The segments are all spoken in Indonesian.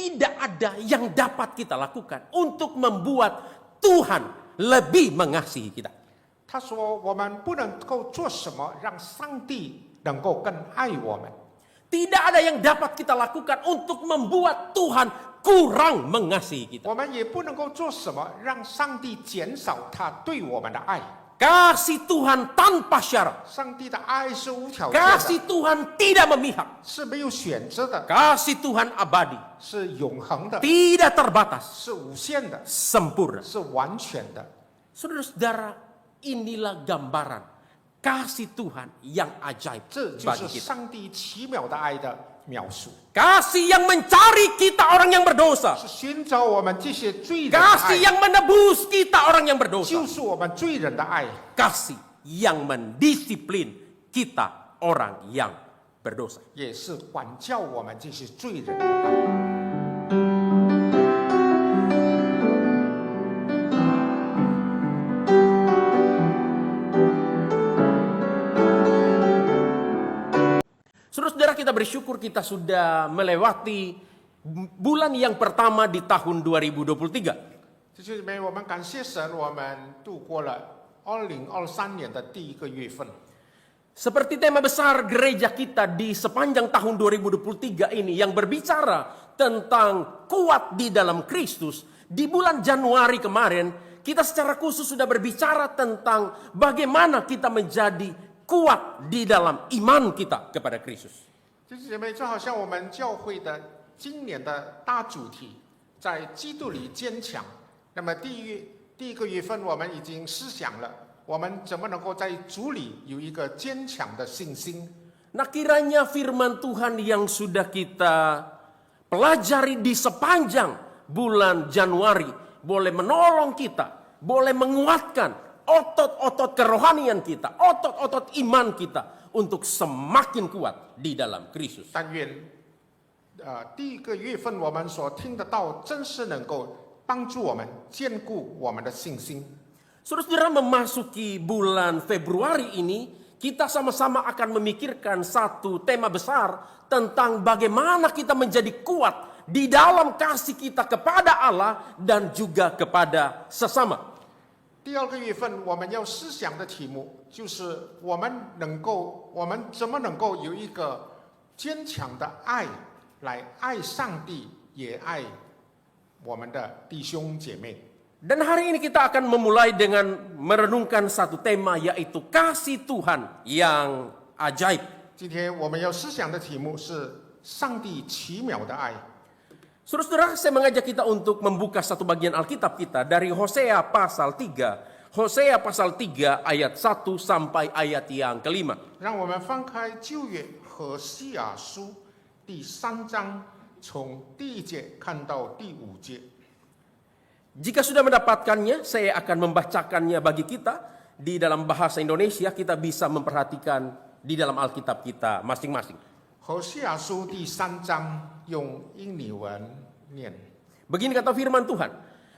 tidak ada yang dapat kita lakukan untuk membuat Tuhan lebih mengasihi kita. 他说我们不能够做什么让上帝能够更爱我们。 Tidak ada yang dapat kita lakukan untuk membuat Tuhan kurang mengasihi kita. 我们也不能够做什么让上帝减少他对我们的爱。 Kasih Tuhan tanpa syarat. 上帝的爱是无条件的， Kasih Tuhan tidak memihak. 是没有选择的， Kasih Tuhan abadi. 是永恒的， Tidak terbatas. 是无限的， Sempurna. 是完全的。 Saudara-saudara, inilah gambaran kasih Tuhan yang ajaib 这就 bagi 是 kita. 上帝奇妙的爱的描述， Kasih yang mencari kita orang yang berdosa. 是寻找我们这些罪人的爱， Kasih yang menebus kita orang yang berdosa. 救赎我们罪人的爱， Kasih yang mendisiplin kita orang yang berdosa. 也是管教我们这些罪人的爱。 Saudara-saudara, kita bersyukur kita sudah melewati bulan yang pertama di tahun 2023. 弟兄姊妹，我们感谢神，我们度过了2023年的第一个月份。 Seperti tema besar gereja kita di sepanjang tahun 2023 ini yang berbicara tentang kuat di dalam Kristus. Di bulan Januari kemarin, kita secara khusus sudah berbicara tentang bagaimana kita menjadi kuat di dalam iman kita kepada Kristus. 弟兄姐妹，就好像我们教会的今年的大主题，在基督里坚强。那么第一个月份，我们已经思想了，我们怎么能够在主里有一个坚强的信心。 Nah, kiranya firman Tuhan yang sudah kita pelajari di sepanjang bulan Januari boleh menolong kita, boleh menguatkan otot-otot kerohanian kita, otot-otot iman kita untuk semakin kuat di dalam Kristus. 但愿第一个月份我们所听得到，真是能够帮助我们坚固我们的信心。 Saudara-saudara, memasuki bulan Februari ini, kita sama-sama akan memikirkan satu tema besar tentang bagaimana kita menjadi kuat di dalam kasih kita kepada Allah dan juga kepada sesama. 第二个月份我们要思想的题目就是我们怎么能够有一个坚强的爱来爱上帝，也爱我们的弟兄姐妹。 Dan hari ini kita akan memulai dengan merenungkan satu tema, yaitu kasih Tuhan yang ajaib. 今天我们要思想的题目是上帝奇妙的爱。 Saudara-saudara, saya mengajak kita untuk membuka satu bagian Alkitab kita dari Hosea pasal 3. Hosea pasal 3 ayat 1 sampai ayat yang kelima. 让我们翻开旧约何西阿书第3章，从第1节看到第5节。 Jika sudah mendapatkannya, saya akan membacakannya bagi kita di dalam bahasa Indonesia. Kita bisa memperhatikan di dalam Alkitab kita masing-masing. 何西阿书第3章用英语文念。 Begini kata firman Tuhan.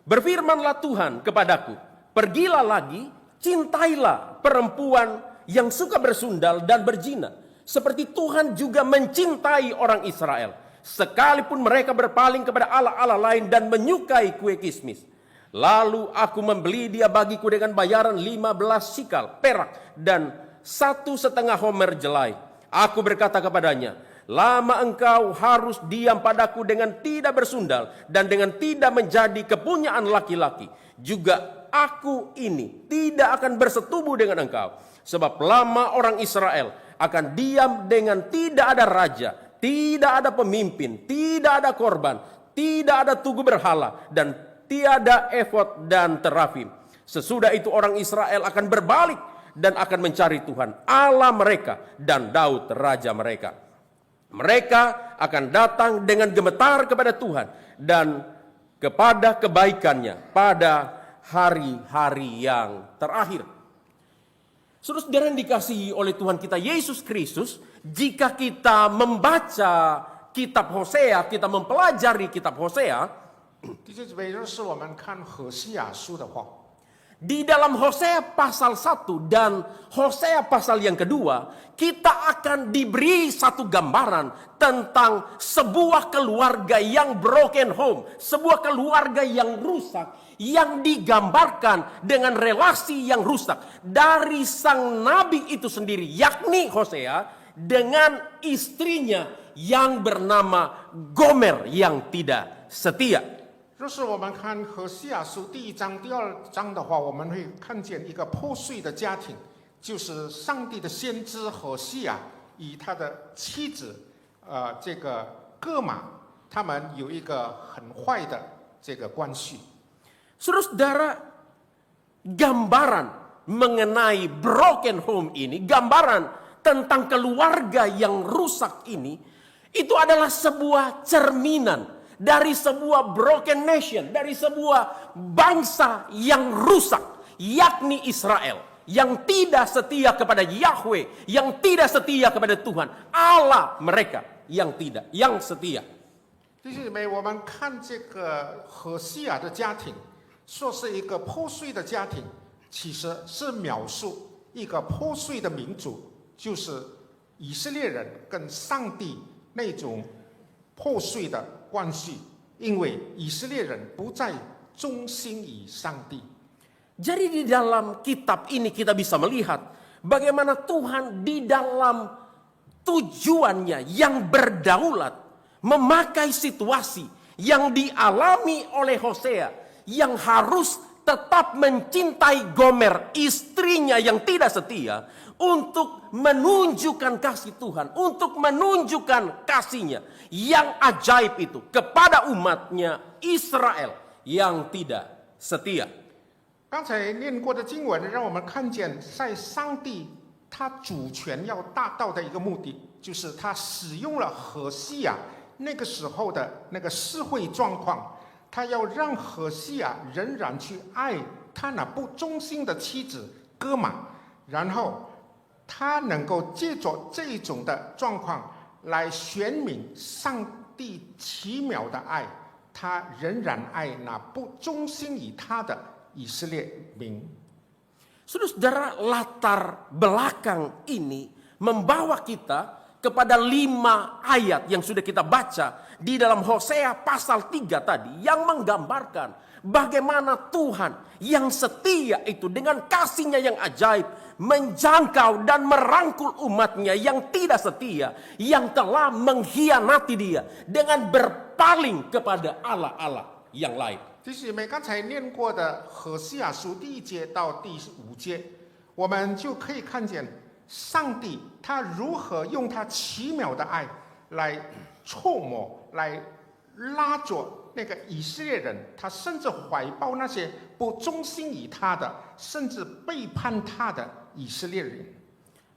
Berfirmanlah Tuhan kepadaku, pergilah lagi, cintailah perempuan yang suka bersundal dan berzina, seperti Tuhan juga mencintai orang Israel. Sekalipun mereka berpaling kepada allah-allah lain dan menyukai kue kismis. Lalu aku membeli dia bagiku dengan bayaran 15 sikal perak dan 1,5 homer jelai. Aku berkata kepadanya, lama engkau harus diam padaku dengan tidak bersundal dan dengan tidak menjadi kepunyaan laki-laki. Juga aku ini tidak akan bersetubuh dengan engkau. Sebab lama orang Israel akan diam dengan tidak ada raja, tidak ada pemimpin, tidak ada korban, tidak ada tugu berhala, dan tiada efod dan terafim. Sesudah itu orang Israel akan berbalik dan akan mencari Tuhan Allah mereka dan Daud raja mereka. Mereka akan datang dengan gemetar kepada Tuhan dan kepada kebaikannya pada hari-hari yang terakhir. Saudara-saudara yang dikasihi oleh Tuhan kita Yesus Kristus, jika kita membaca kitab Hosea, kita mempelajari kitab Hosea, 弟兄姊妹，若是我们看何西阿书的话， Di dalam Hosea pasal 1 dan Hosea pasal yang kedua, kita akan diberi satu gambaran tentang sebuah keluarga yang broken home, sebuah keluarga yang rusak, yang digambarkan dengan relasi yang rusak dari sang nabi itu sendiri, yakni Hosea, dengan istrinya yang bernama Gomer yang tidak setia. 若是我们看何西阿书第1章、第2章的话，我们会看见一个破碎的家庭，就是上帝的先知何西阿与他的妻子，这个哥玛，他们有一个很坏的这个关系。 Saudara-saudara, gambaran mengenai broken home ini, gambaran tentang keluarga yang rusak ini, itu adalah sebuah cerminan dari sebuah broken nation, dari sebuah bangsa yang rusak, yakni Israel, yang tidak setia kepada Yahweh, yang tidak setia kepada Tuhan, Allah mereka yang tidak, yang setia. 弟兄姐妹，我们看这个何西阿的家庭，说是一个破碎的家庭，其实是描述一个破碎的民族，就是以色列人跟上帝那种破碎的关系，因为以色列人不再忠心于上帝。 Jadi di dalam kitab ini kita bisa melihat bagaimana Tuhan di dalam tujuannya yang berdaulat memakai situasi yang dialami oleh Hosea yang harus tetap mencintai Gomer, istrinya yang tidak setia, untuk menunjukkan kasih Tuhan, untuk menunjukkan kasihnya yang ajaib itu kepada umatnya Israel yang tidak setia. 刚才念过的经文，让我们看见，在上帝他主权要达到的一个目的，就是他使用了何西阿那个时候的那个社会状况，他要让何西阿仍然去爱他那不忠心的妻子哥玛，然后他能够借着这种的状况来显明上帝奇妙的爱，他仍然爱那不忠心于他的以色列民。 Saudara-saudara, latar belakang ini membawa kita kepada 5 ayat yang sudah kita baca di dalam Hosea pasal 3 tadi, yang menggambarkan bagaimana Tuhan yang setia itu dengan kasihnya yang ajaib menjangkau dan merangkul umatnya yang tidak setia, yang telah mengkhianati dia dengan berpaling kepada Allah-Allah yang lain. 弟兄姐妹，刚才念过的何西阿书第1节到第5节，我们就可以看见上帝他如何用他奇妙的爱来触摸、来拉着那个以色列人，他甚至怀抱那些不忠心于他的，甚至背叛他的以色列人。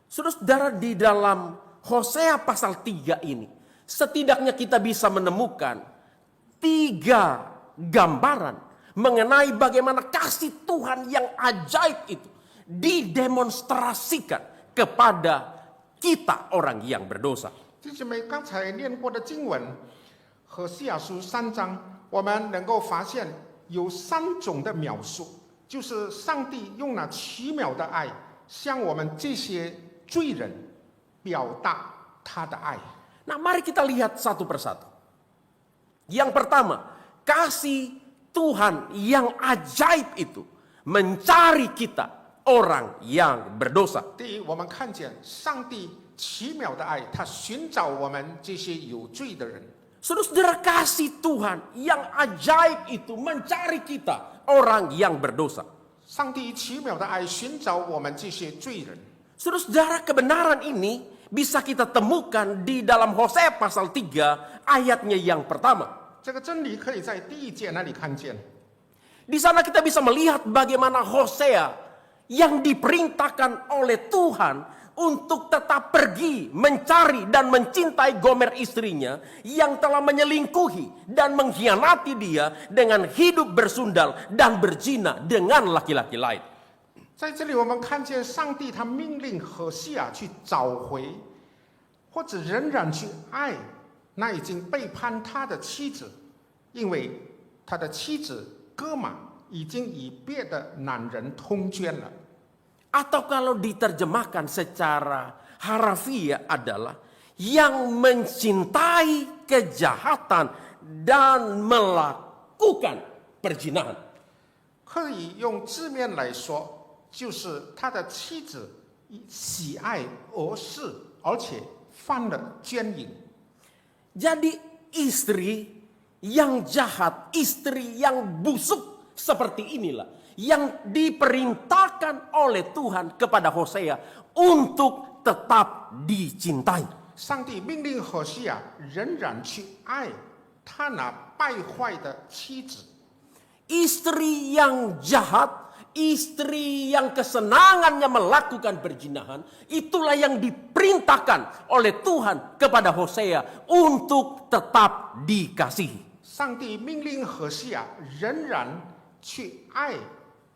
Saudara-saudara, di dalam Hosea pasal 3 ini, setidaknya kita bisa menemukan 3 gambaran mengenai bagaimana kasih Tuhan yang ajaib itu didemonstrasikan kepada kita orang yang berdosa. 弟兄妹，刚才念过的经文，何西阿书3章，我们能够发现有3种的描述，就是上帝用了奇妙的爱向我们这些罪人表达他的爱。 Nah, mari kita lihat satu persatu. Yang pertama, kasih Tuhan yang ajaib itu mencari kita orang yang berdosa. 第一，我们看见上帝奇妙的爱，他寻找我们这些有罪的人。 Saudara-saudara, kasih Tuhan yang ajaib itu mencari kita orang yang berdosa. 上帝奇妙的爱寻找我们这些罪人。 Saudara-saudara, kebenaran ini bisa kita temukan di dalam Hosea pasal 3 ayatnya yang pertama. 这个真理可以在第1节那里看见。 Di sana kita bisa melihat bagaimana Hosea yang diperintahkan oleh Tuhan untuk tetap pergi mencari dan mencintai Gomer istrinya yang telah menyelingkuhi dan mengkhianati dia dengan hidup bersundal dan berzina dengan laki-laki lain. 在这里，我们看见上帝他命令何西阿去找回，或者仍然去爱那已经背叛他的妻子，因为他的妻子哥玛已经与别的男人通奸了。 Atau kalau diterjemahkan secara harafiah adalah yang mencintai kejahatan dan melakukan perzinahan. 可以用字面来说，就是他的妻子喜爱俄视，而且犯了奸淫。 Jadi istri yang jahat, istri yang busuk seperti inilah yang diperintahkan oleh Tuhan kepada Hosea untuk tetap dicintai. 上帝命令何西亚仍然去爱他那败坏的妻子。 Istri yang jahat, istri yang kesenangannya melakukan perzinahan, itulah yang diperintahkan oleh Tuhan kepada Hosea untuk tetap dikasihi. 上帝命令何西亚仍然去爱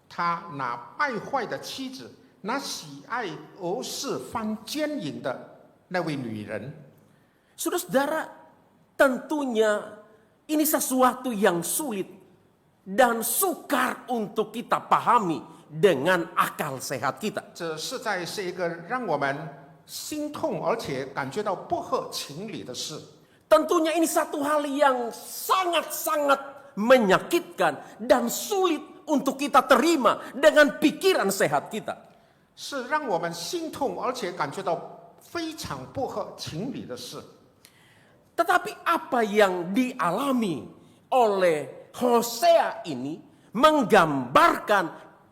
他那败坏的妻子，那喜爱俄视犯奸淫的那位女人。 Saudara-saudara, tentunya ini sesuatu yang sulit dan sukar untuk kita pahami dengan akal sehat kita. 这实在是一个让我们心痛而且感觉到不合情理的事。 Tentunya ini satu hal yang sangat-sangat menyakitkan dan sulit untuk kita terima dengan pikiran sehat kita. 是让我们心痛而且感觉到非常不合情理的事。 Tetapi apa yang dialami oleh Hosea ini menggambarkan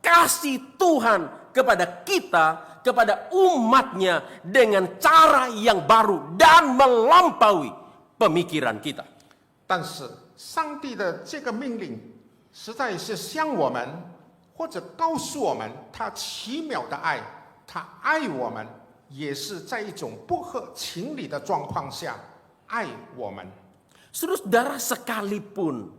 kasih Tuhan kepada kita, kepada umatnya dengan cara yang baru dan melampaui pemikiran kita. 但是上帝的这个命令实在是向我们或者告诉我们他奇妙的爱，他爱我们也是在一种不合情理的状况下爱我们。 Saudara, sekalipun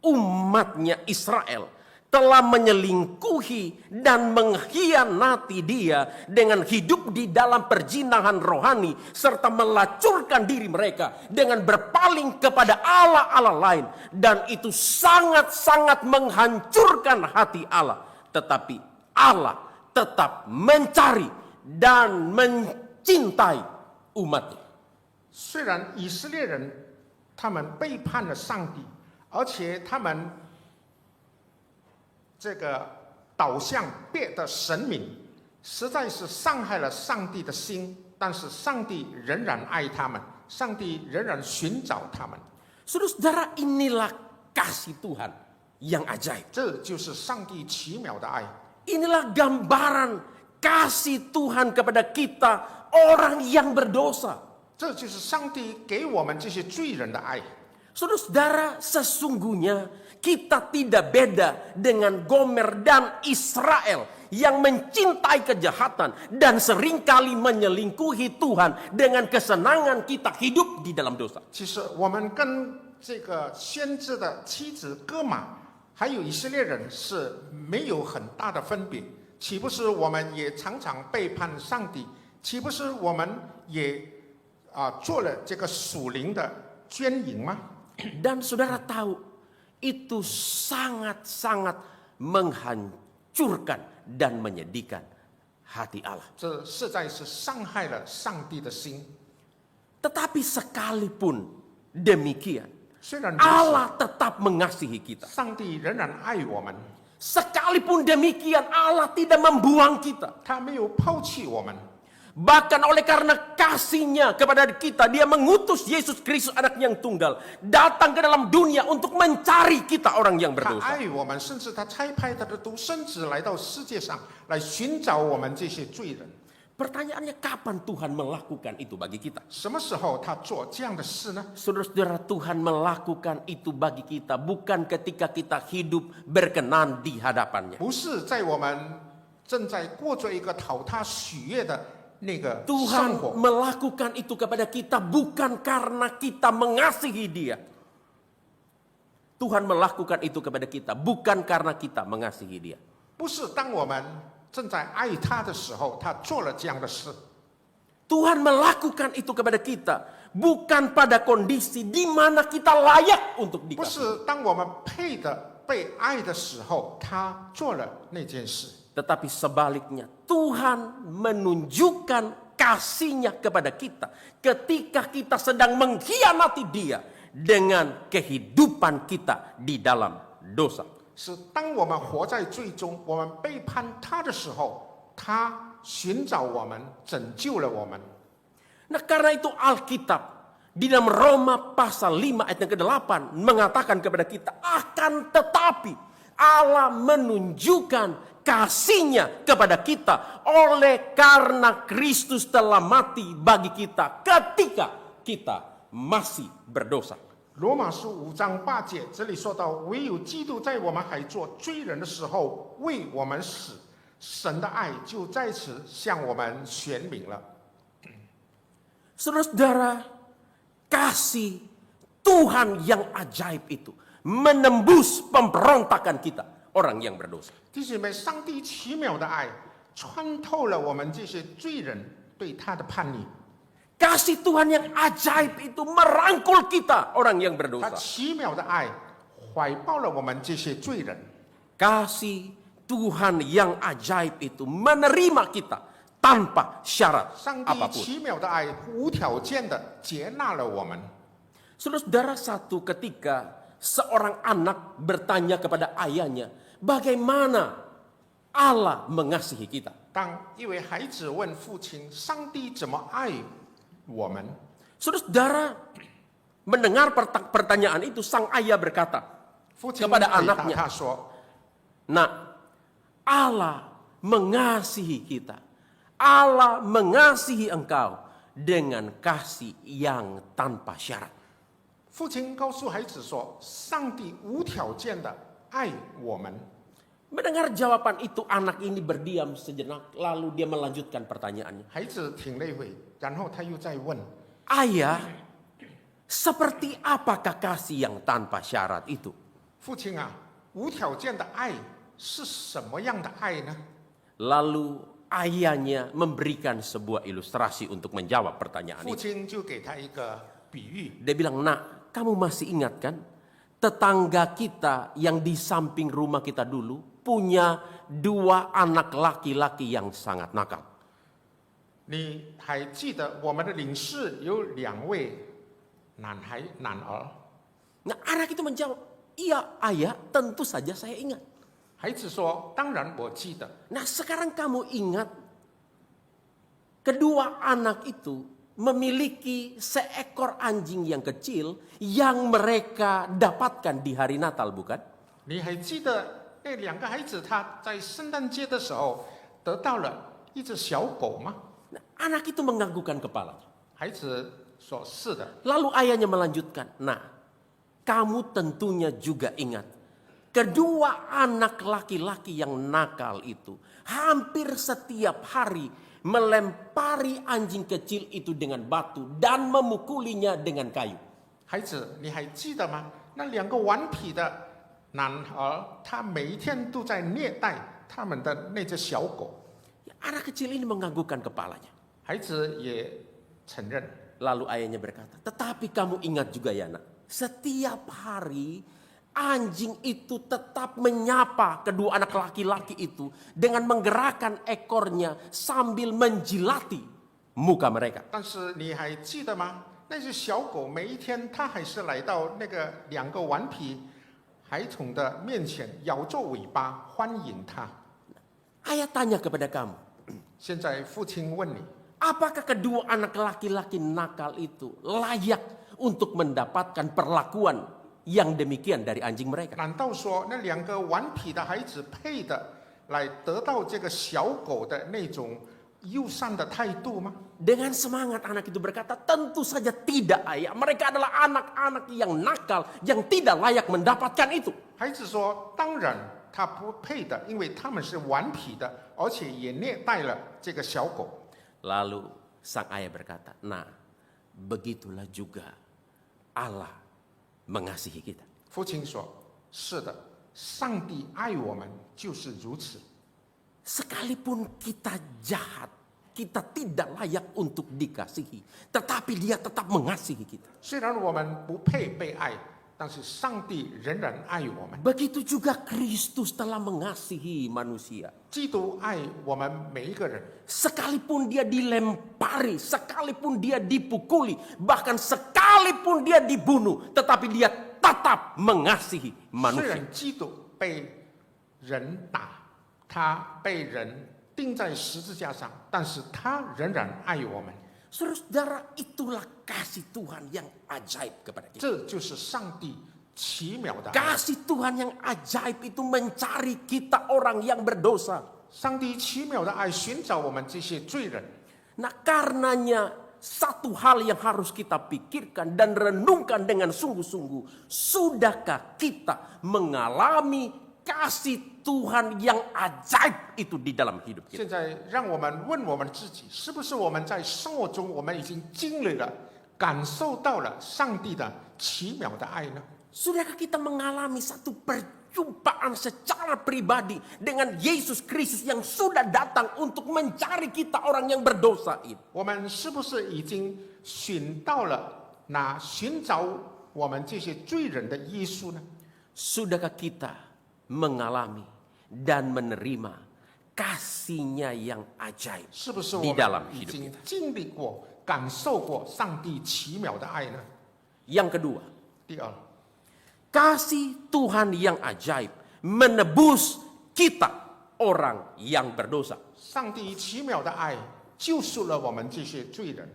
umatnya Israel telah menyelingkuhi dan mengkhianati dia dengan hidup di dalam perzinahan rohani serta melacurkan diri mereka dengan berpaling kepada Allah-Allah lain, dan itu sangat-sangat menghancurkan hati Allah, tetapi Allah tetap mencari dan mencintai umatnya. 虽然以色列人他们背叛了上帝，而且他们这个导向别的神明，实在是伤害了上帝的心。但是上帝仍然爱他们，上帝仍然寻找他们。 Saudara, inilah kasih Tuhan yang ajaib. 这就是上帝奇妙的爱。 Inilah gambaran kasih Tuhan kepada kita, orang yang berdosa. 这就是上帝给我们这些罪人的爱。 Saudara, sesungguhnya kita tidak beda dengan Gomer dan Israel yang mencintai kejahatan dan seringkali menyelingkuhi Tuhan dengan kesenangan kita hidup di dalam dosa. 其实我们跟这个先知的妻子哥玛，还有以色列人是没有很大的分别。岂不是我们也常常背叛上帝？岂不是我们也做了这个属灵的奸淫吗？ Dan saudara tahu, itu sangat-sangat menghancurkan dan menyedihkan hati Allah. 这实在是伤害了上帝的心。 Tetapi sekalipun demikian, 虽然如 Allah tetap mengasihi kita. 此，上帝仍然爱我们， Sekalipun demikian, Allah tidak membuang kita. 他没有抛弃我们。 Bahkan oleh karena kasihnya kepada kita, dia mengutus Yesus Kristus anak yang tunggal, datang ke dalam dunia untuk mencari kita orang yang 他 berdosa. 爱我们，甚至他差派他的独生子来到世界上，来寻找我们这些罪人。 Pertanyaannya, kapan Tuhan melakukan itu bagi kita? 什么时候他做这样的事呢？ Saudara-saudara, Tuhan melakukan itu bagi kita bukan ketika kita hidup berkenan di hadapannya. 不是在我们正在过着一个讨他喜悦的那个生 Tuhan 活。 melakukan itu kepada kita bukan karena kita mengasihi dia. Tuhan melakukan itu kepada kita bukan karena kita mengasihi dia. 不是当我们正在爱他的时候，他做了这样的事。 Tuhan melakukan itu kepada kita bukan pada kondisi di mana kita layak untuk 不 dikasih. 是当我们配的被爱的时候，他做了那件事。 Tetapi sebaliknya, Tuhan menunjukkan kasih-Nya kepada kita ketika kita sedang mengkhianati Dia dengan kehidupan kita di dalam dosa. 是当我们活在罪中，我们背叛他的时候，他寻找我们，拯救了我们。 Nah, karena itu Alkitab di dalam Roma pasal 5 ayat yang ke-8 mengatakan kepada kita, akan tetapi Allah menunjukkan kasih-Nya kepada kita oleh karena Kristus telah mati bagi kita ketika kita masih berdosa. 罗马书5章8节，这里说到，唯有基督在我们还做罪人的时候为我们死，神的爱就在此向我们显明了。 Saudara-saudara, kasih Tuhan yang ajaib itu menembus pemberontakan kita, orang yang berdosa. 弟兄们，上帝奇妙的爱穿透了我们这些罪人对他的叛逆， Kasih Tuhan yang ajaib itu merangkul kita, orang yang 他 berdosa. 奇妙的爱怀抱了我们这些罪人。 Kasih Tuhan yang ajaib itu menerima kita tanpa syarat 上帝 apapun. 奇妙的爱无条件的接纳了我们。 Saudara-saudara, satu ketika seorang anak bertanya kepada ayahnya, bagaimana Allah mengasihi kita? 当一位孩子问父亲：“上帝怎么爱我们 Saudara-saudara, mendengar pertanyaan itu, sang ayah berkata,？” 父亲 kepada 回答 anaknya 他说 Nak, Allah mengasihi kita. Allah mengasihi engkau dengan kasih yang tanpa syarat.：“ 父亲告诉孩子说，上帝无条件的爱我们。” Mendengar jawaban itu, anak ini berdiam sejenak, lalu dia melanjutkan pertanyaannya. 孩子停了一会，然后他又再问 Ayah, seperti apakah kasih yang tanpa syarat itu? 父亲啊，无条件的爱是什么样的爱呢？ Lalu ayahnya memberikan sebuah ilustrasi untuk menjawab pertanyaan 父 itu. 亲就给他一个比喻， Dia bilang, nak, kamu masih ingat kan? Tetangga kita yang di samping rumah kita dulu punya 2 anak laki-laki yang sangat nakal. 你还记得我们的领事有2位男儿？ Nah, anak itu menjawab, iya ayah, tentu saja saya ingat. 孩子说：“当然我记得。” Nah, sekarang kamu ingat, kedua anak itu memiliki seekor anjing yang kecil yang mereka dapatkan di hari Natal, bukan? 你还记得那2个孩子他在圣诞节的时候得到了一只小狗吗？ Nah, anak itu menganggukkan kepalanya. 孩子说：“是的。” Lalu ayahnya melanjutkan, nah, kamu tentunya juga ingat, kedua anak laki-laki yang nakal itu hampir setiap hari melempari anjing kecil itu dengan batu dan memukulinya dengan kayu. 孩子，你还记得吗？那2个顽皮的男儿，他每一天都在虐待他们的那只小狗。 Anak kecil ini menganggukkan kepalanya. 孩子也承认。 Lalu ayahnya berkata, tetapi kamu ingat juga ya nak, setiap hari anjing itu tetap menyapa kedua anak laki-laki itu dengan menggerakkan ekornya sambil menjilati muka mereka. 但是你还记得吗？那只小狗每一天，它还是来到那个2个顽皮孩童的面前，摇着尾巴欢迎它。 Ayah tanya kepada kamu, 现在父亲问你， apakah kedua anak laki-laki nakal itu layak untuk mendapatkan perlakuan yang demikian dari anjing mereka? 难道说那2个顽皮的孩子配的来得到这个小狗的那种友善的态度吗？ Dengan semangat anak itu berkata, tentu saja tidak ayah. Mereka adalah anak-anak yang nakal, yang tidak layak mendapatkan itu. 孩子说：“当然，他不配的，因为他们是顽皮的，而且也虐待了这个小狗。” Lalu sang ayah berkata, nah begitulah juga Allah mengasihi kita. 父亲说：“是的，上帝爱我们就是如此。 Sekalipun kita jahat, kita tidak layak untuk dikasihi, tetapi Dia tetap mengasihi kita. 虽然我们不配被爱，但是上帝仍然爱我们。 Begitu juga Kristus telah mengasihi manusia. 基督爱我们每一个人， Sekalipun dia dilempari, sekalipun dia dipukuli, bahkan sekalipun dia dibunuh, tetapi dia tetap mengasihi 虽 manusia. 然基督被人打，他被人钉在十字架上，但是他仍然爱我们。 Saudara, itulah kasih Tuhan yang ajaib kepada kita. 这就是上帝奇妙的爱。 Kasih Tuhan yang ajaib itu mencari kita orang yang berdosa. 上帝奇妙的爱寻找我们这些罪人。 Nah, karenanya satu hal yang harus kita pikirkan dan renungkan dengan sungguh-sungguh. Sudahkah kita mengalami kasih Tuhan yang ajaib itu di dalam hidup kita? 现在让我们问我们自己，是不是我们在生活中我们已经经历了、感受到了上帝的奇妙的爱呢？ Sudahkah kita mengalami satu perjumpaan secara pribadi dengan Yesus Kristus yang sudah datang untuk mencari kita orang yang berdosa itu? 我们是不是已经寻到了那寻找我们这些罪人的耶稣呢？ Sudahkah kita mengalami dan menerima kasih-Nya yang ajaib 是不是我 di 们 dalam 已 hidup 经 kita? 经历过、感受过上帝奇妙的爱呢？ Yang kedua, 第二， kasih Tuhan yang ajaib menebus kita orang yang berdosa. 上帝奇妙的爱救赎了我们这些罪人。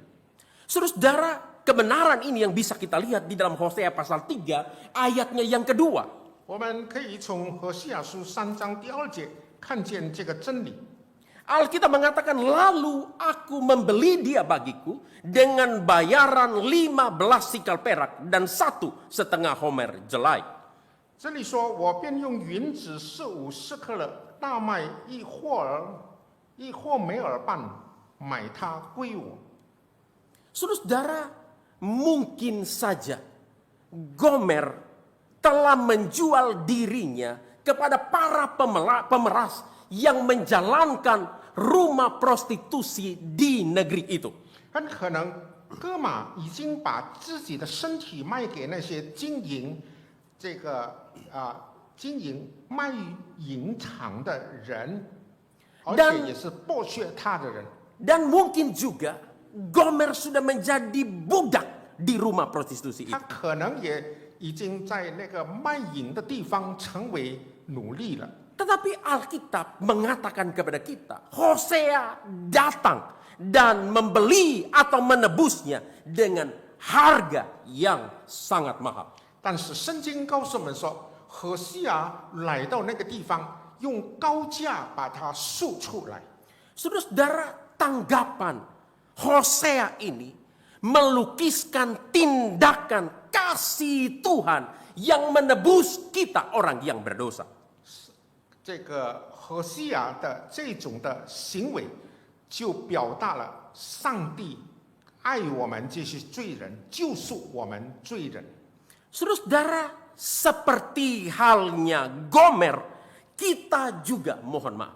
Saudara, kebenaran ini yang bisa kita lihat di dalam Hosea pasal 3 ayatnya yang kedua. 我们可以从何西阿书3章第2节看见这个真理。 Alkitab mengatakan, lalu aku membeli dia bagiku dengan bayaran 15 sikal perak dan 1,5 homer jelai. 这里说，我便用银子15舍客勒，大麦一霍梅尔半，买它归我。 Saudara, mungkin saja Gomer telah menjual dirinya kepada para pemeras yang menjalankan rumah prostitusi di negeri itu. 很可能哥玛已经把自己的身体卖给那些经营卖淫场的人，而且也是剥削他的人。 Dan mungkin juga Gomer sudah menjadi budak di rumah prostitusi 他 itu. 可能也已经在那个卖淫的地方成为奴隶了。 Tetapi Alkitab mengatakan kepada kita, Hosea datang dan membeli atau menebusnya dengan harga yang sangat mahal. 但是圣经告诉我们说，何西阿来到那个地方，用高价把它赎出来。 Saudara, tanggapan Hosea ini melukiskan tindakan kasih Tuhan yang menebus kita orang yang berdosa. 这个何西阿的这种的行为，就表达了上帝爱我们这些罪人，救赎我们罪人。 Saudara, seperti halnya Gomer, kita juga mohon maaf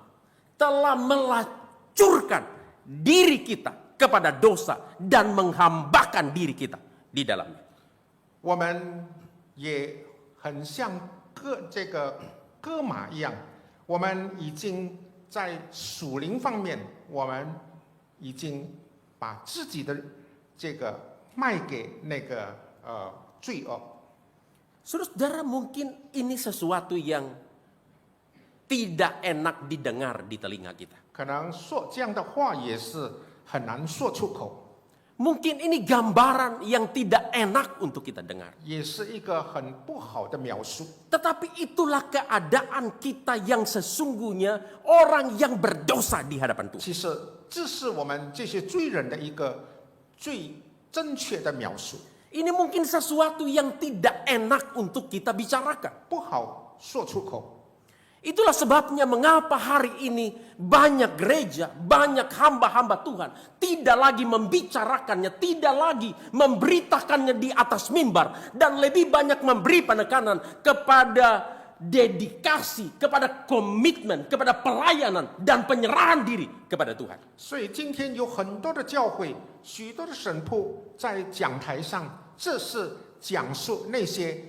telah melacurkan diri kita kepada dosa dan menghambakan diri kita di dalamnya. 我们也很像哥玛一样，我们已经在属灵方面，我们已经把自己的这个卖给那个罪恶。 Saudara, mungkin ini sesuatu yang tidak enak didengar di telinga kita. 可能说这样的话也是很难说出口， Mungkin ini gambaran yang tidak enak untuk kita dengar. 也是一个很不好的描述。 Tetapi itulah keadaan kita yang sesungguhnya orang yang berdosa di hadapan Tuhan. 其实这是我们这些罪人的一个最正确的描述， Ini mungkin sesuatu yang tidak enak untuk kita bicarakan. 不好说出口。 Itulah sebabnya mengapa hari ini banyak gereja, banyak hamba-hamba Tuhan tidak lagi membicarakannya, tidak lagi memberitakannya di atas mimbar, dan lebih banyak memberi penekanan kepada dedikasi, kepada komitmen, kepada pelayanan dan penyerahan diri kepada Tuhan. 所以今天有很多的教会，许多的神父在讲台上，这是讲述那些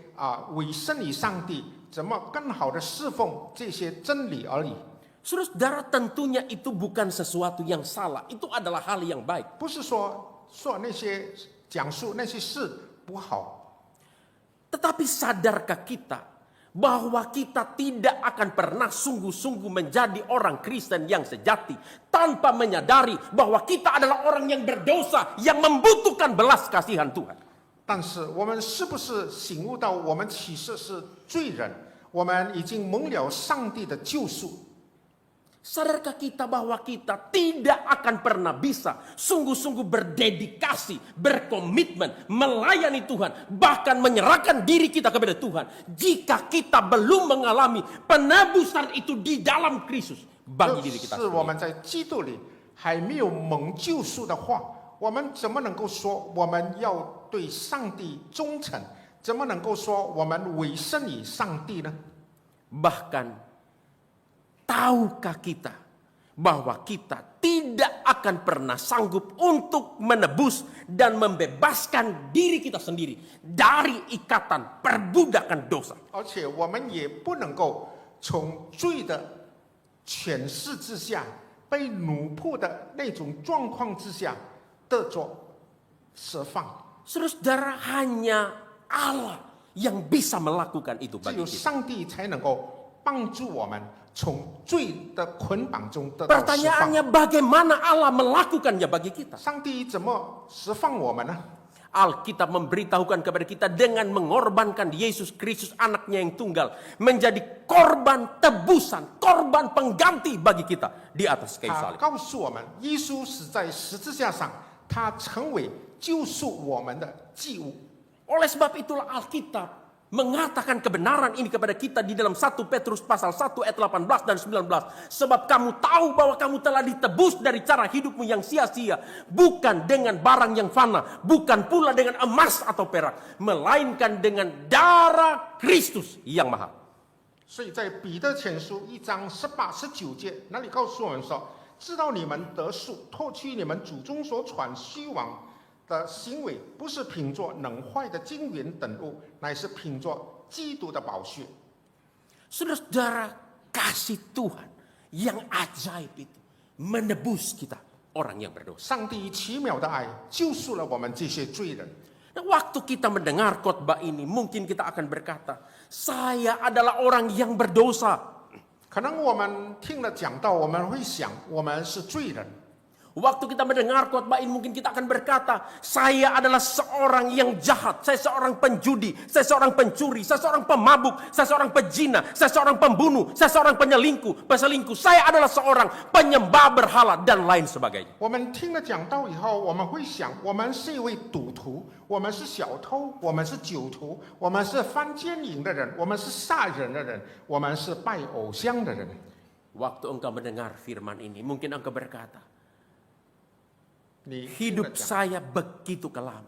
委身于上帝，怎么更好的侍奉这些真理而已。 Saudara, tentunya itu bukan sesuatu yang salah. Itu adalah hal yang baik. 不是说那些讲述那些事不好， Tetapi sadarkah kita bahwa kita tidak akan pernah sungguh-sungguh menjadi orang Kristen yang sejati tanpa menyadari bahwa kita adalah orang yang berdosa yang membutuhkan belas kasihan Tuhan. 但是我们是不是醒悟到我们其实是罪人，我们已经蒙了上帝的救赎？ Sadarkah kita bahwa kita tidak akan pernah bisa sungguh-sungguh berdedikasi, berkomitmen, melayani Tuhan, bahkan menyerahkan diri kita kepada Tuhan jika kita belum mengalami penebusan itu di dalam Kristus bagi diri kita 是我们 sendiri. 在基督里还没有蒙救赎的话，我们怎么能够说我们要对上帝忠诚？怎么能够说我们委身于上帝呢？ Bahkan tahukah kita bahwa kita tidak akan pernah sanggup untuk menebus dan membebaskan diri kita sendiri dari ikatan perbudakan dosa. 而且我们也不能够从罪的权势之下、被奴仆的那种状况之下得着释放。 Saudara, hanya Allah yang bisa melakukan itu 只 bagi 有 kita. 上帝才能够帮助我们从罪的捆绑中得到释放。 Pertanyaannya, bagaimana Allah melakukannya bagi kita? 上帝怎么释放我们呢？ Alkitab memberitahukan kepada kita dengan mengorbankan Yesus Kristus anaknya yang tunggal menjadi korban tebusan, korban pengganti bagi kita di atas kayu 他 salib. 告诉我们，耶稣死在十字架上，他成为救赎我们的祭物。 Oleh sebab itulah Alkitab mengatakan kebenaran ini kepada kita di dalam 1 Petrus pasal 1 ayat 18 dan 19. Sebab kamu tahu bahwa kamu telah ditebus dari cara hidupmu yang sia-sia. Bukan dengan barang yang fana. Bukan pula dengan emas atau perak. Melainkan dengan darah Kristus yang mahal. 所以在彼得前书1章18、19节，那里告诉我们说：知道你们得赎，脱去你们祖宗所传虚妄的行为，不是凭着能坏的金银等物，乃是凭着基督的宝血。 Saudara-saudara, kasih Tuhan yang ajaib itu menebus kita, orang yang berdosa. 上帝奇妙的爱救赎了我们这些罪人。 Nah, waktu kita mendengar khotbah ini, mungkin kita akan berkata, saya adalah orang yang berdosa. 可能我们听了讲道，我们会想，我们是罪人。 Waktu kita mendengar khotbah ini, mungkin kita akan berkata, saya adalah seorang yang jahat, saya seorang penjudi, saya seorang pencuri, saya seorang pemabuk, saya seorang pezina, saya seorang pembunuh, saya seorang peselingkuh, saya adalah seorang penyembah berhala dan lain sebagainya. 我们听了讲道以后，我们会想，我们是一位赌徒，我们是小偷，我们是酒徒，我们是犯奸淫的人，我们是杀人的人，我们是拜偶像的人。 Waktu engkau mendengar firman ini, mungkin engkau berkata, 你听了 hidup 讲 saya begitu kelam,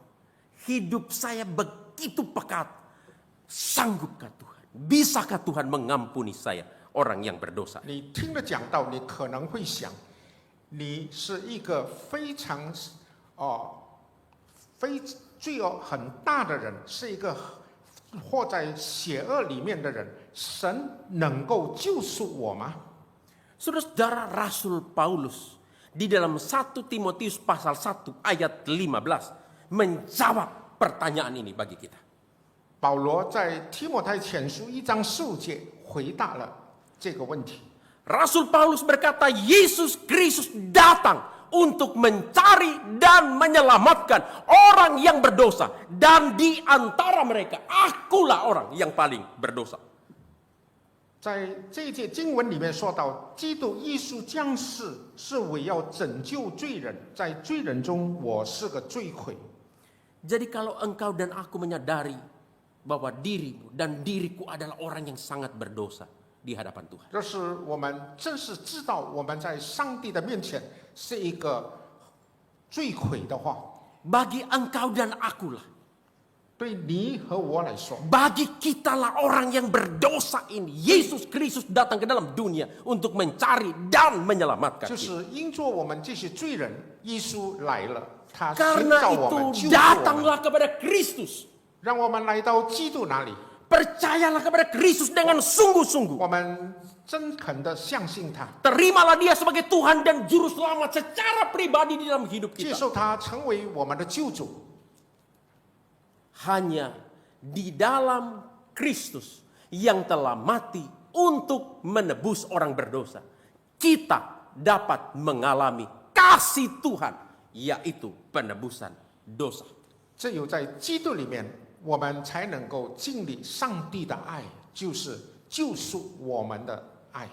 hidup saya begitu pekat. Sanggupkah Tuhan? Bisakah Tuhan mengampuni saya, orang yang berdosa? 你听了讲道，你可能会想，你是一个非常非罪恶很大的人，是一个活在邪恶里面的人，神能够救赎我吗？ Saudara-saudara, Rasul Paulus di dalam 1 Timotius pasal 1 ayat 15 menjawab pertanyaan ini bagi kita. 保罗在提摩太前书1章15节回答了这个问题。 Rasul Paulus berkata, Yesus Kristus datang untuk mencari dan menyelamatkan orang yang berdosa. Dan di antara mereka, akulah orang yang paling berdosa. 在这一节经文里面说到，基督耶稣降世是为要拯救罪人，在罪人中我是个罪魁。 Jadi kalau engkau dan aku menyadari bahwa dirimu dan diriku adalah orang yang sangat berdosa di hadapan Tuhan. 这是我们正是知道我们在上帝的面前是一个罪魁的话， Bagi engkau dan akulah, 对你和我来说， bagi kitalah orang yang berdosa ini, Yesus Kristus datang ke dalam dunia untuk mencari dan menyelamatkan 就 kita. 是因着我们这些罪人，耶稣来了，他寻 Karena 找我们， itu 救赎我们， datanglah kepada Kristus. 让我们来到基督那里。Percayalah kepada Kristus dengan sungguh-sungguh. 我们真恳的相信他， Terimalah dia sebagai Tuhan dan Juru Selamat secara pribadi di dalam hidup 接 kita. 受他成为我们的救主。 Hanya di dalam Kristus yang telah mati untuk menebus orang berdosa, kita dapat mengalami kasih Tuhan, yaitu penebusan dosa. 只有在基督里面，我们才能够经历上帝的爱，就是救赎我们的爱。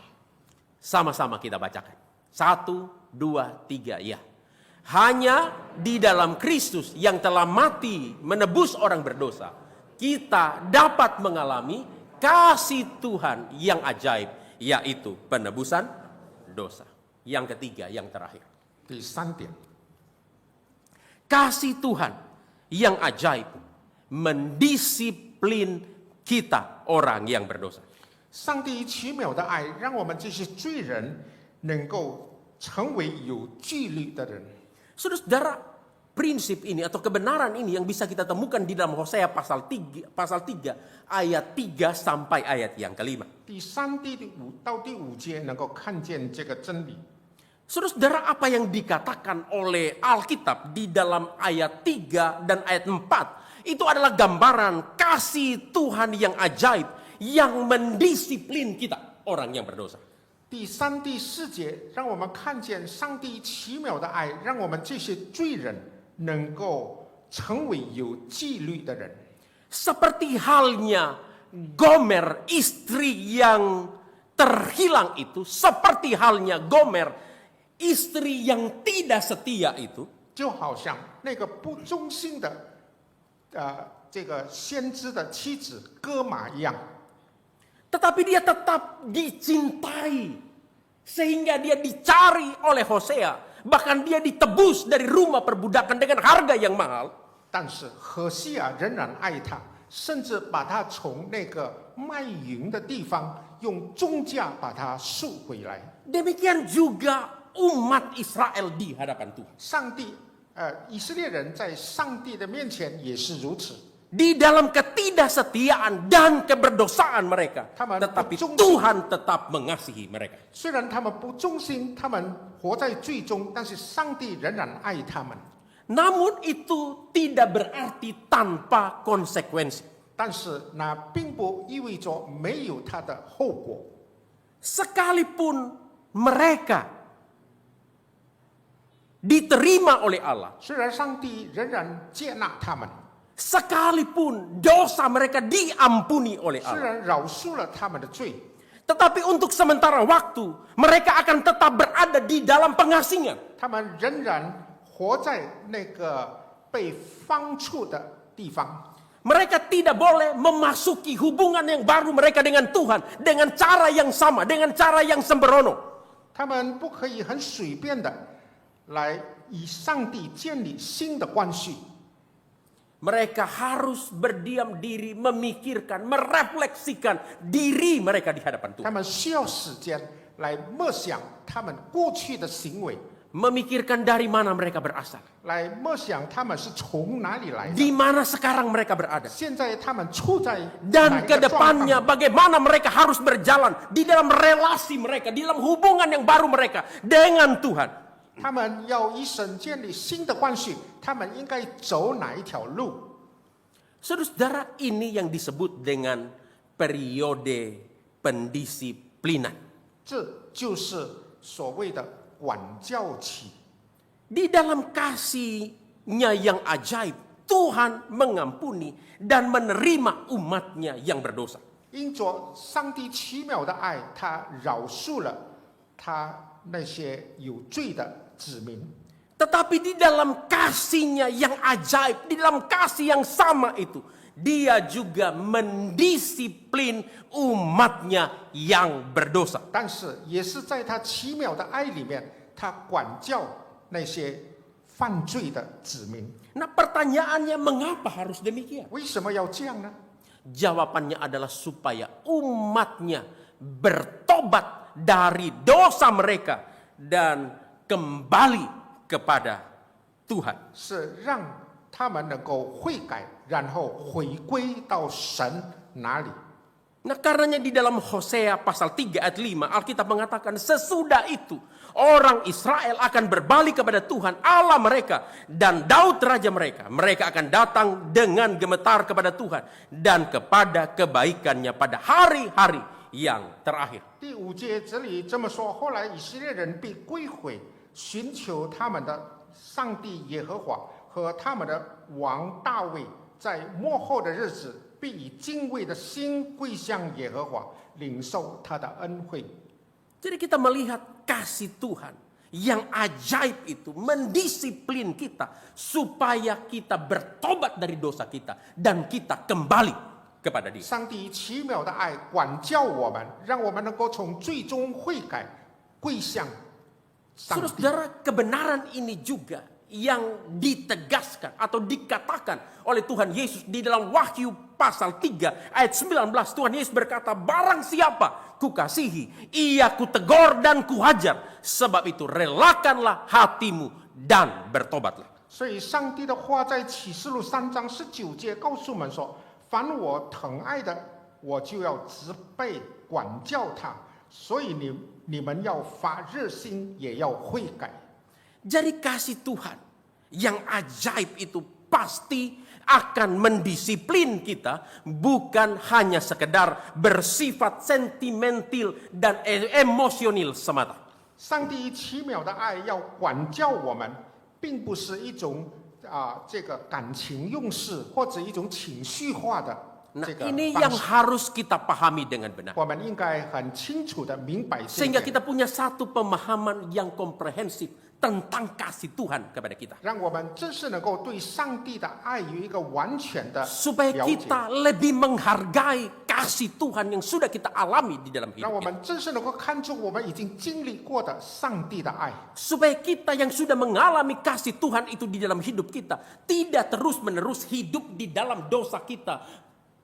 Sama-sama kita bacakan. 1, 2, 3, ya. Hanya di dalam Kristus yang telah mati menebus orang berdosa, kita dapat mengalami kasih Tuhan yang ajaib, yaitu penebusan dosa. Yang ketiga, yang terakhir. 第三点， Kasih Tuhan yang ajaib mendisiplin kita orang yang berdosa. 上帝奇妙的爱，让我们这些罪人能够成为有纪律的人。 Saudara, prinsip ini atau kebenaran ini yang bisa kita temukan di dalam Hosea pasal 3 ayat 3 sampai ayat yang kelima. 第三、第五到第五节能够看见这个真理。 Saudara, apa yang dikatakan oleh Alkitab di dalam ayat 3 dan ayat 4 itu adalah gambaran kasih Tuhan yang ajaib yang mendisiplin kita orang yang berdosa. 第三、第四节让我们看见上帝奇妙的爱，让我们这些罪人能够成为有纪律的人。 Seperti halnya Gomer, istri yang terhilang itu, seperti halnya Gomer, istri yang tidak setia itu, 就好像那个不忠心的这个先知的妻子哥玛一样， tetapi dia tetap dicintai sehingga dia dicari oleh Hosea, bahkan dia ditebus dari rumah perbudakan dengan harga yang mahal. 但是何西阿仍然爱他，甚至把他从那个卖淫的地方用重价把他赎回来。 Demikian juga umat Israel di hadapan Tuhan. 上帝，以色列人在上帝的面前也是如此。 Di dalam ketidaksetiaan dan keberdosaan mereka, tetapi Tuhan tetap mengasihi mereka. 虽然他们不忠心，他们活在罪中，但是上帝仍然爱他们。 Namun itu tidak berarti tanpa konsekuensi. 但是那并不意味着没有它的后果。 Sekalipun mereka diterima oleh Allah, 虽然上帝仍然接纳他们， sekalipun dosa mereka diampuni oleh 虽 Allah, 然饶恕了他们的罪， tetapi untuk sementara waktu mereka akan tetap berada di dalam pengasingan. 他们仍然活在那个被放出的地方。 Mereka tidak boleh memasuki hubungan yang baru mereka dengan Tuhan dengan cara yang sama, dengan cara yang sembrono. 他们不可以很随便的来与上帝建立新的关系。 Mereka harus berdiam diri, memikirkan, merefleksikan diri mereka di hadapan 他 Tuhan. 们需要时间来默想他们过去的行为， Memikirkan dari mana mereka berasal. 来默想他们是从哪里来的， Di mana sekarang mereka berada. 现在他们处在哪 Dan 一 ke 个状 depannya 况， bagaimana mereka harus berjalan di dalam relasi mereka, di dalam hubungan yang baru mereka dengan Tuhan. 他们要与神建立新的关系，他们应该走哪一条路？ Saudara, ini yang disebut dengan periode pendisiplinan. 这就是所谓的管教期。 Di dalam kasih-Nya yang ajaib, Tuhan mengampuni dan menerima umatnya yang berdosa. 因着上帝奇妙的爱，他饶恕了他那些有罪的子民。 Tetapi di dalam kasih-Nya yang ajaib, di dalam kasih yang sama itu, Dia juga mendisiplin umatnya yang berdosa. 但是也是在他奇妙的爱里面，他管教那些犯罪的子民。 Nah, pertanyaannya mengapa harus demikian? 为什么要这样呢？ Jawabannya adalah supaya umatnya bertobat dari dosa mereka dan kembali kepada Tuhan. 是让他们能够悔改，然后回归到神那里。 Nah, karenanya di dalam Hosea pasal 3 ayat 5 Alkitab mengatakan sesudah itu orang Israel akan berbalik kepada Tuhan Allah mereka dan Daud raja mereka. Mereka akan datang dengan gemetar kepada Tuhan dan kepada kebaikannya pada hari-hari yang terakhir. 第5节这里这么说：后来以色列人必归回，寻求他们的上帝耶和华和他们的王大卫，在末后的日子。 必以敬畏的心归向耶和华，领受他的恩惠。 Jadi kita melihat kasih Tuhan yang ajaib itu mendisiplin kita supaya kita bertobat dari dosa kita dan kita kembali kepada Dia. 上帝奇妙的爱管教我们，让我们能够从最终悔改，归向上帝。 Saudara, kebenaran ini juga yang ditegaskan atau dikatakan oleh Tuhan Yesus di dalam Wahyu pasal 3 ayat 19. Tuhan Yesus berkata, barang siapa kukasihi, ia kutegur dan kuhajar. Sebab itu relakanlah hatimu dan bertobatlah. 所以上帝的话在启示录3章19节告诉我们说：凡我疼爱的，我就要责备管教他。所以你们要发热心，也要悔改。 Jadi kasih Tuhan yang ajaib itu pasti akan mendisiplin kita, bukan hanya sekedar bersifat sentimental dan emosional semata. 上帝奇妙的爱要管教我们，并不是一种这个感情用事或者一种情绪化的 Nah, 这个 ini 方 yang 式。 harus kita pahami dengan benar. 我们应该很清楚的明白这 Sehingga 一点， kita punya satu pemahaman yang komprehensif tentang kasih Tuhan kepada kita. 让我们真是能够对上帝的爱有一个完全的 Supaya 了解， kita lebih menghargai kasih Tuhan yang sudah kita alami di dalam 让我 hidup kita. 们真是能够看出我们已经经历过的上帝的爱。 Supaya kita yang sudah mengalami kasih Tuhan itu di dalam hidup kita tidak terus-menerus hidup di dalam dosa kita.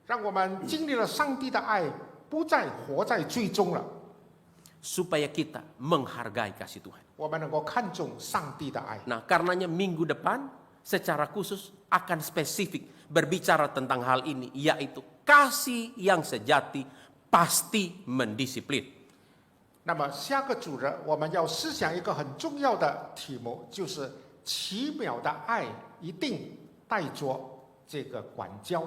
让我们经历了上帝的爱，不再活在最终了。 Supaya kita menghargai kasih Tuhan. 我们能够看重上帝的爱。 Nah, karenanya minggu depan secara khusus akan spesifik berbicara tentang hal ini, yaitu kasih yang sejati pasti mendisiplin. 那么下个主日我们要思想一个很重要的题目，就是奇妙的爱一定带着这个管教。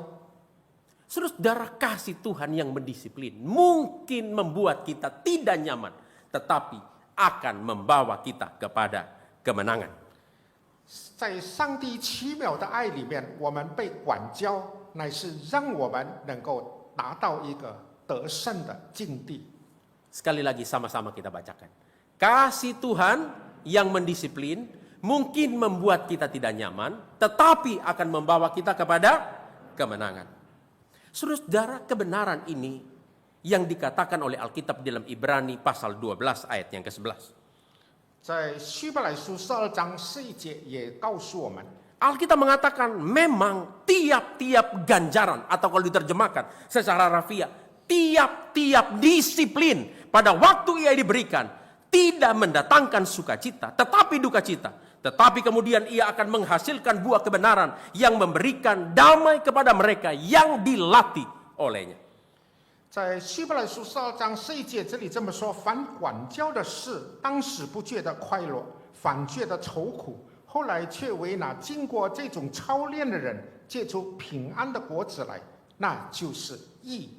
Saudara, kasih Tuhan yang mendisiplin mungkin membuat kita tidak nyaman, tetapi akan membawa kita kepada kemenangan. 在上帝奇妙的爱里面，我们被管教，乃是让我们能够达到一个得胜的境地。 Sekali lagi sama-sama kita bacakan. Kasih Tuhan yang mendisiplin mungkin membuat kita tidak nyaman, tetapi akan membawa kita kepada kemenangan. Saudara, kebenaran ini yang dikatakan oleh Alkitab dalam Ibrani pasal 12 ayat yang ke-11. 在希伯来书12章11节也告诉我们， Alkitab mengatakan memang tiap-tiap ganjaran atau kalau diterjemahkan secara rafiah, tiap-tiap disiplin pada waktu ia diberikan tidak mendatangkan sukacita tetapi duka cita. Tetapi kemudian ia akan menghasilkan buah kebenaran yang memberikan damai kepada mereka yang dilatih olehnya. 在希伯来书12章11节这里这么说：凡管教的事，当时不觉得快乐，反觉得愁苦，后来却为那经过这种操练的人结出平安的果子来，那就是义。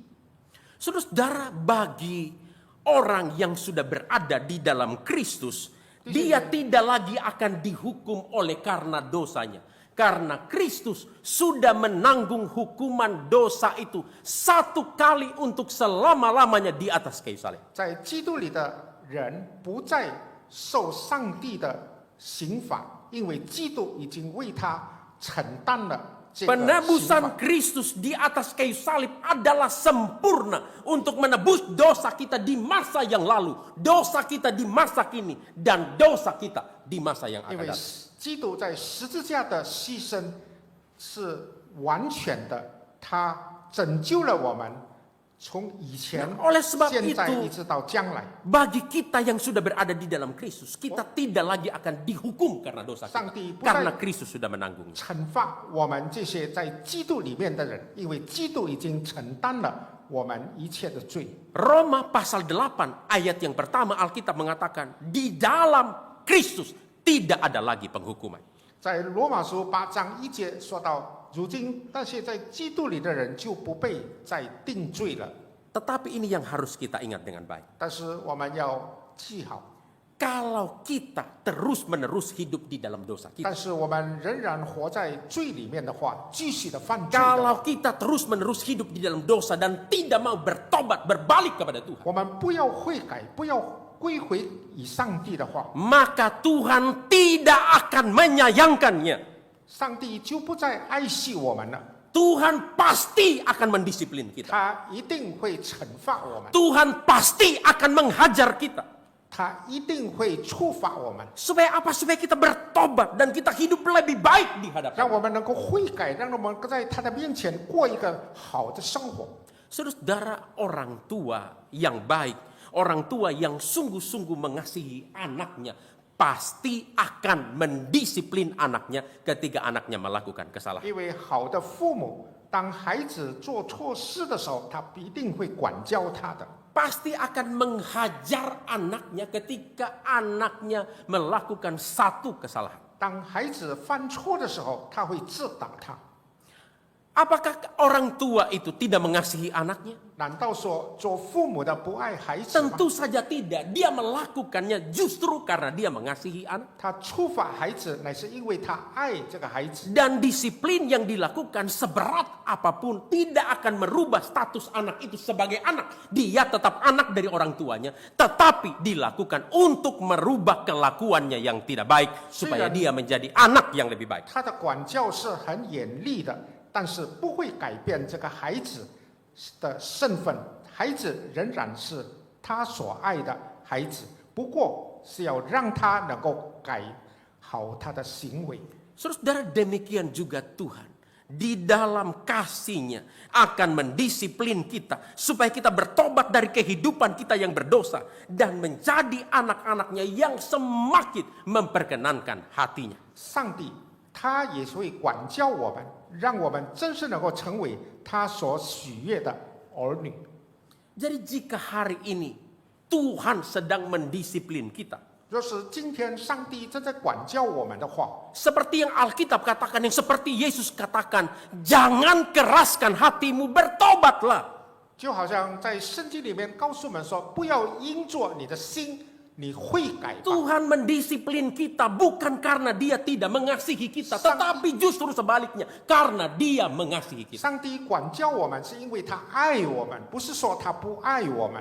Saudara, bagi orang yang sudah berada di dalam Kristus, dia tidak lagi akan dihukum oleh karena dosanya. Karena Kristus sudah menanggung hukuman dosa itu satu kali untuk selama-lamanya di atas kayu salib. 在基督里的人不再受上帝的刑罚，因为基督已经为他承担了这个刑罚。 Penebusan Kristus di atas kayu salib adalah sempurna untuk menebus dosa kita di masa yang lalu, dosa kita di masa kini, dan dosa kita di masa yang 因 akan 为 datang. 基督在十字架的牺牲是完全的，他拯救了我们，从以前、 Oleh sebab 现在 itu 一直到将来， bagi kita yang sudah berada di dalam Kristus, kita tidak lagi akan dihukum karena dosa kita, 上帝不再 karena Kristus sudah menanggungnya. 惩罚我们这些在基督里面的人，因为基督已经承担了我们一切的罪。 Roma pasal 8 ayat yang pertama Alkitab mengatakan di dalam Kristus tidak ada lagi penghukuman. 在罗马书8章1节说到，如今那些在基督里的人就不被再定罪了。 Tetapi ini yang harus kita ingat dengan baik. 但是我们要记好， Kalau kita terus-menerus hidup di dalam dosa kita, 但是我们仍然活在罪里面的话，继续的犯罪的话， kalau kita terus-menerus hidup di dalam dosa dan tidak mau bertobat, berbalik kepada Tuhan, 我们不要悔改，不要归回以上帝的话， maka Tuhan tidak akan menyayangkannya. 上帝就不再爱惜我们了， Tuhan pasti akan mendisiplin kita. 他一定会惩罚我们， Tuhan pasti akan menghajar kita. 他一定会处罚我们， Supaya apa? Supaya kita bertobat dan kita hidup lebih baik di 让 hadapan. 我们能够悔改，让我们在他的面前过一个好的生活。 Saudara, orang tua yang baik, orang tua yang sungguh-sungguh mengasihi anaknya, pasti akan mendisiplin anaknya ketika anaknya melakukan kesalahan. 因为好的父母，当孩子做错事的时候，他一定会管教他的， Pasti akan menghajar anaknya ketika anaknya melakukan satu kesalahan. 当孩子犯错的时候，他会治打他。 Apakah orang tua itu tidak mengasihi anaknya? 难道说做父母的不爱孩子吗？ Tentu saja tidak. Dia melakukannya justru karena dia mengasihi anak. 他处罚孩子，乃是因为他爱这个孩子。 Dan disiplin yang dilakukan seberat apapun tidak akan merubah status anak itu sebagai anak. Dia tetap anak dari orang tuanya, tetapi dilakukan untuk merubah kelakuannya yang tidak baik supaya dia menjadi anak yang lebih baik. 他的管教是很严厉的，但是不会改变这个孩子的身份。孩子仍然是他所爱的孩子，不过是要让他能够改好他的行为。 Saudara, demikian juga Tuhan di dalam kasih-Nya akan mendisiplin kita supaya kita bertobat dari kehidupan kita yang berdosa dan menjadi anak-anak-Nya yang semakin memperkenankan hati-Nya. 上帝他也会管教我们，让我们真是能够成为他所喜悦的儿女。 Jadi jika hari ini Tuhan sedang mendisiplin kita, 若是今天上帝正在管教我们的话， seperti yang Alkitab katakan, yang seperti Yesus katakan, jangan keraskan hatimu, bertobatlah. 就好像在圣经里面告诉我们说，不要因着你的心，你悔改吧。 Tuhan mendisiplin kita bukan karena Dia tidak mengasihi kita, tetapi justru sebaliknya, karena Dia mengasihi kita. 上帝管教我们是因为他爱我们，不是说他不爱我们。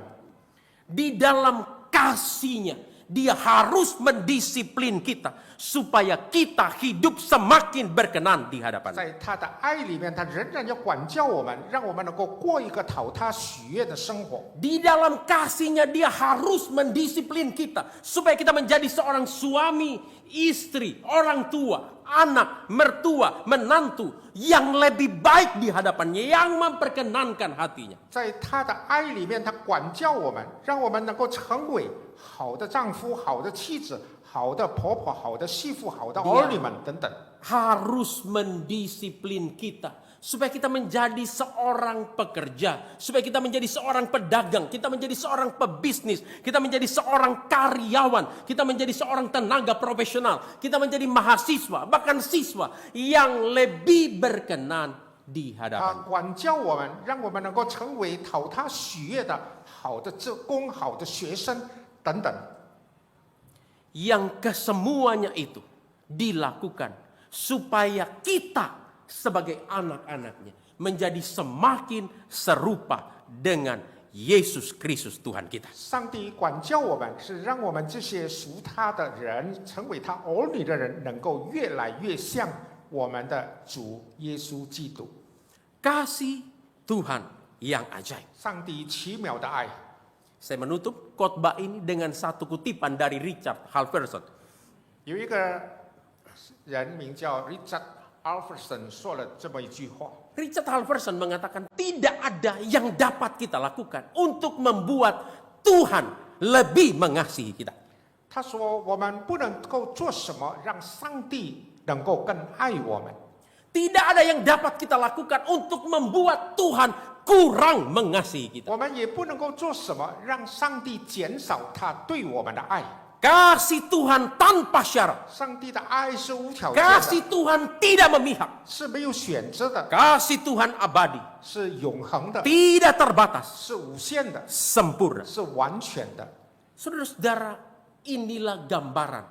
Di dalam kasih-Nya, Dia harus mendisiplin kita supaya kita hidup semakin berkenan di hadapan. 在他的爱里面，他仍然要管教我们，让我们能够过一个讨他喜悦的生活。 Di dalam kasih-Nya Dia harus mendisiplin kita supaya kita menjadi seorang suami, istri, orang tua, anak, mertua, menantu yang lebih baik di hadapannya, yang memperkenankan hatinya. 在他的爱里面，他管教我们，让我们能够成为好的丈夫、好的妻子、好的婆婆、好的媳妇、好的儿女们等等。 Harus mendisiplin kita supaya kita menjadi seorang pekerja, supaya kita menjadi seorang pedagang, kita menjadi seorang pebisnis, kita menjadi seorang karyawan, kita menjadi seorang tenaga profesional, kita menjadi mahasiswa, bahkan siswa yang lebih berkenan di 他 hadapan. 管教我们，让我们能够成为讨他喜悦的好的职工、好的学生等等。 Yang kesemuanya itu dilakukan supaya kita sebagai anak-anaknya menjadi semakin serupa dengan Yesus Kristus Tuhan kita. 上帝管教我们，是让我们这些属他的人，成为他儿女的人，能够越来越像我们的主耶稣基督。 Kasih Tuhan yang ajaib. 上帝奇妙的爱。 Saya menutup khotbah ini dengan satu kutipan dari Richard Halverson. 有一个人名叫 Richard Alfredson 说了这么一句话。 Richard Halverson mengatakan tidak ada yang dapat kita lakukan untuk membuat Tuhan lebih mengasihi kita. 他说：“我们不能够做什么让上帝能够更爱我们， Tidak ada yang dapat kita lakukan untuk membuat Tuhan kurang mengasihi kita. 我们也不能够做什么让上帝减少他对我们的爱。 Kasih Tuhan tanpa syarat. 上帝的爱是无条件的， Kasih Tuhan tidak memihak. 是没有选择的， Kasih Tuhan abadi. 是永恒的， Tidak terbatas. 是无限的， Sempurna. 是完全的。 Saudara-saudara, inilah gambaran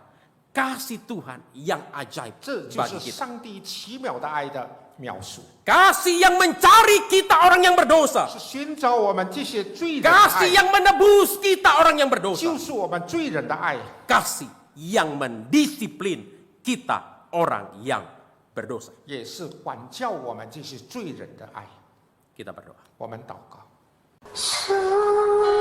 kasih Tuhan yang ajaib 这就 bagi 是 kita. 上帝奇妙的爱的描述， Kasih yang mencari kita orang yang berdosa. 是寻找我们这些罪人的 Kasih 爱， yang menebus kita orang yang berdosa. 救赎我们罪人的爱， Kasih yang mendisiplin kita orang yang berdosa. 也是管教我们这些罪人的爱。 Kita berdoa. 我们祷告。 是。